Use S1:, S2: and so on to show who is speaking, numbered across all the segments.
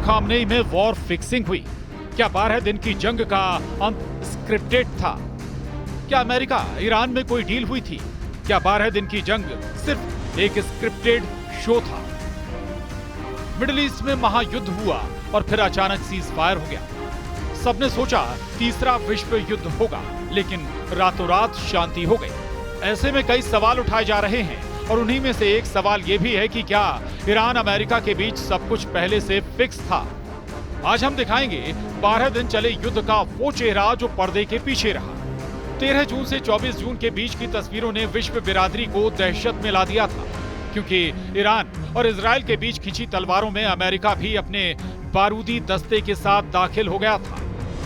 S1: Khamenei में war fixing हुई? क्या 12 दिन की जंग का अंत स्क्रिप्टेड था? क्या अमेरिका ईरान में कोई डील हुई थी? क्या 12 दिन की जंग सिर्फ एक स्क्रिप्टेड शो था? मिडिल ईस्ट में महायुद्ध हुआ और फिर अचानक सीज फायर हो गया। सबने सोचा तीसरा विश्व युद्ध होगा, लेकिन रातों रात शांति हो गई। ऐसे में कई सवाल उठाए जा रहे हैं और उन्हीं में से एक सवाल यह भी है कि क्या ईरान अमेरिका के बीच सब कुछ पहले से फिक्स था? आज हम दिखाएंगे 12 दिन चले युद्ध का वो चेहरा जो पर्दे के पीछे रहा। 13 जून से 24 जून के बीच की तस्वीरों ने विश्व बिरादरी को दहशत में ला दिया था, क्योंकि ईरान और इजराइल के बीच खिंची तलवारों में अमेरिका भी अपने बारूदी दस्ते के साथ दाखिल हो गया था।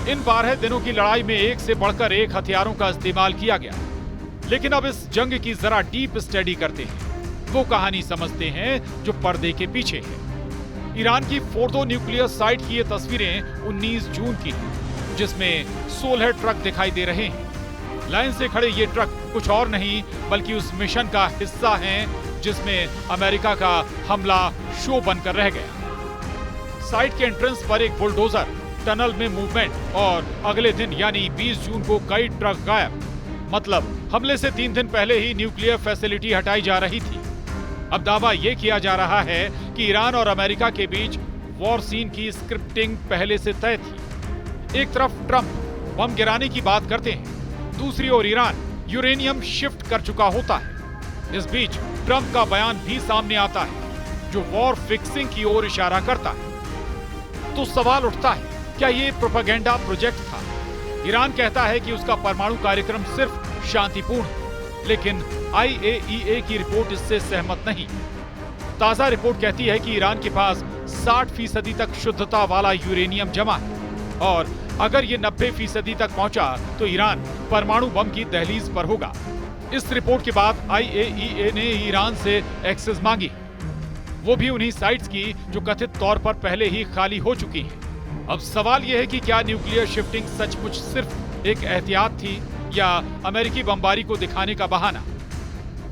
S1: इन 12 दिनों की लड़ाई में एक से बढ़कर एक हथियारों का इस्तेमाल किया गया। लेकिन अब इस जंग की जरा डीप स्टडी करते हैं, वो कहानी समझते हैं जो पर्दे के पीछे है। ईरान की फोर्दो न्यूक्लियर साइट की ये तस्वीरें 19 जून की हैं, जिसमें 16 ट्रक दिखाई दे रहे हैं। लाइन से खड़े ये ट्रक कुछ और नहीं बल्कि उस मिशन का हिस्सा हैं जिसमें अमेरिका का हमला शो बनकर रह गया। साइट के एंट्रेंस पर एक बुलडोजर, टनल में मूवमेंट और अगले दिन यानी 20 जून को कई ट्रक गायब। मतलब हमले से 3 दिन पहले ही न्यूक्लियर फैसिलिटी हटाई जा रही थी। अब दावा यह किया जा रहा है कि ईरान और अमेरिका के बीच वॉर सीन की स्क्रिप्टिंग पहले से तय थी। एक तरफ ट्रंप बम गिराने की बात करते हैं, दूसरी ओर ईरान यूरेनियम शिफ्ट कर चुका होता है। इस बीच ट्रंप का बयान भी सामने आता है जो वॉर फिक्सिंग की ओर इशारा करता है। तो सवाल उठता है, क्या ये प्रोपेगेंडा प्रोजेक्ट था? ईरान कहता है कि उसका परमाणु कार्यक्रम सिर्फ शांतिपूर्ण है, लेकिन IAEA की रिपोर्ट इससे सहमत नहीं। ताजा रिपोर्ट कहती है कि ईरान के पास 60% तक शुद्धता वाला यूरेनियम जमा है और अगर ये 90% तक पहुंचा तो ईरान परमाणु बम की दहलीज पर होगा। इस रिपोर्ट के बाद IAEA ने ईरान से एक्सेस मांगी, वो भी उन्हीं साइट्स की जो कथित तौर पर पहले ही खाली हो चुकी हैं। अब सवाल यह है कि क्या न्यूक्लियर शिफ्टिंग सचमुच सिर्फ एक एहतियात थी या अमेरिकी बमबारी को दिखाने का बहाना?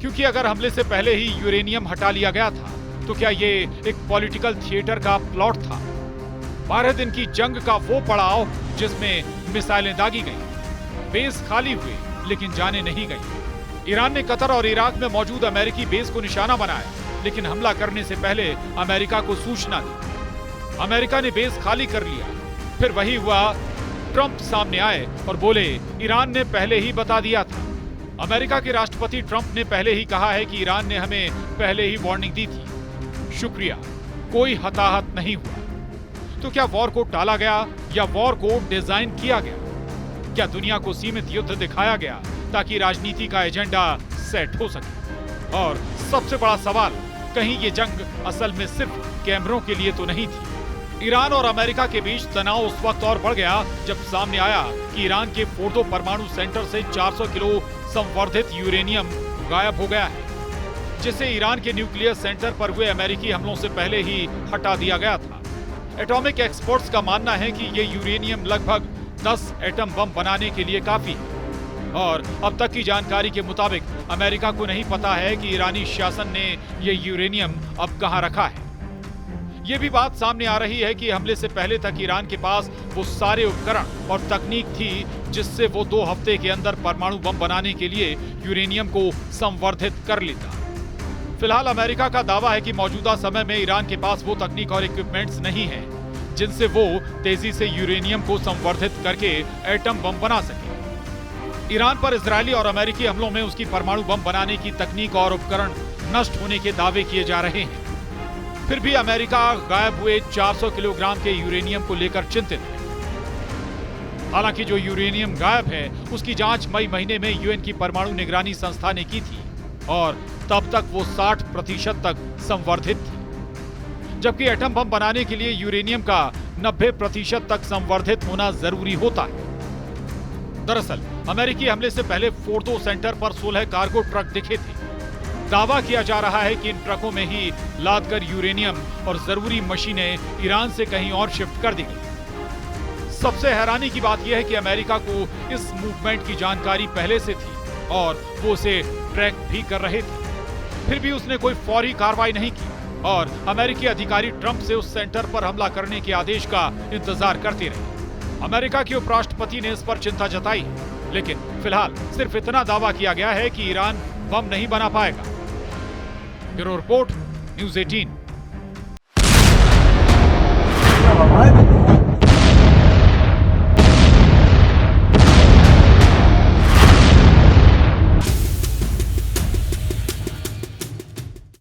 S1: क्योंकि अगर हमले से पहले ही यूरेनियम हटा लिया गया था तो क्या ये एक पॉलिटिकल थिएटर का प्लॉट था? 12 दिन की जंग का वो पड़ाव जिसमें मिसाइलें दागी गईं, बेस खाली हुए लेकिन जाने नहीं गईं। ईरान ने कतर और इराक में मौजूद अमेरिकी बेस को निशाना बनाया, लेकिन हमला करने से पहले अमेरिका को सूचना दी। अमेरिका ने बेस खाली कर लिया। फिर वही हुआ, ट्रंप सामने आए और बोले ईरान ने पहले ही बता दिया था। अमेरिका के राष्ट्रपति ट्रंप ने पहले ही कहा है कि ईरान ने हमें पहले ही वार्निंग दी थी। शुक्रिया, कोई हताहत नहीं हुआ। तो क्या वॉर को टाला गया या वॉर को डिजाइन किया गया? क्या दुनिया को सीमित युद्ध दिखाया गया ताकि राजनीति का एजेंडा सेट हो सके? और सबसे बड़ा सवाल, कहीं ये जंग असल में सिर्फ कैमरों के लिए तो नहीं थी? ईरान और अमेरिका के बीच तनाव उस वक्त और बढ़ गया जब सामने आया कि ईरान के फोर्दो परमाणु सेंटर से 400 किलो संवर्धित यूरेनियम गायब हो गया है, जिसे ईरान के न्यूक्लियर सेंटर पर हुए अमेरिकी हमलों से पहले ही हटा दिया गया था। एटॉमिक एक्सपर्ट्स का मानना है कि ये यूरेनियम लगभग 10 एटम बम बनाने के लिए काफी है और अब तक की जानकारी के मुताबिक अमेरिका को नहीं पता है कि ईरानी शासन ने ये यूरेनियम अब कहां रखा है। ये भी बात सामने आ रही है कि हमले से पहले तक ईरान के पास वो सारे उपकरण और तकनीक थी जिससे वो 2 हफ्ते के अंदर परमाणु बम बनाने के लिए यूरेनियम को संवर्धित कर लेता। फिलहाल अमेरिका का दावा है कि मौजूदा समय में ईरान के पास वो तकनीक और इक्विपमेंट्स नहीं है जिनसे वो तेजी से यूरेनियम को संवर्धित करके एटम बम बना सके। ईरान पर इजरायली और अमेरिकी हमलों में उसकी परमाणु बम बनाने की तकनीक और उपकरण नष्ट होने के दावे किए जा रहे हैं। फिर भी अमेरिका गायब हुए 400 किलोग्राम के यूरेनियम को लेकर चिंतित है। हालांकि जो यूरेनियम गायब है उसकी जांच मई महीने में यूएन की परमाणु निगरानी संस्था ने की थी और तब तक वो 60% तक संवर्धित थी, जबकि एटम बम बनाने के लिए यूरेनियम का 90% तक संवर्धित होना जरूरी होता है। दरअसल अमेरिकी हमले से पहले फोर्दो सेंटर पर 16 कार्गो ट्रक दिखे थे। दावा किया जा रहा है कि इन ट्रकों में ही लादकर यूरेनियम और जरूरी मशीनें ईरान से कहीं और शिफ्ट कर दी गई। सबसे हैरानी की बात यह है कि अमेरिका को इस मूवमेंट की जानकारी पहले से थी और वो उसे ट्रैक भी कर रहे थे। फिर भी उसने कोई फौरी कार्रवाई नहीं की। और अमेरिकी अधिकारी ट्रंप से उस सेंटर पर हमला करने के आदेश का इंतजार करते रहे। अमेरिका के उपराष्ट्रपति ने इस पर चिंता जताई, लेकिन फिलहाल सिर्फ इतना दावा किया गया है कि ईरान बम नहीं बना पाएगा। Bureau report, news 18।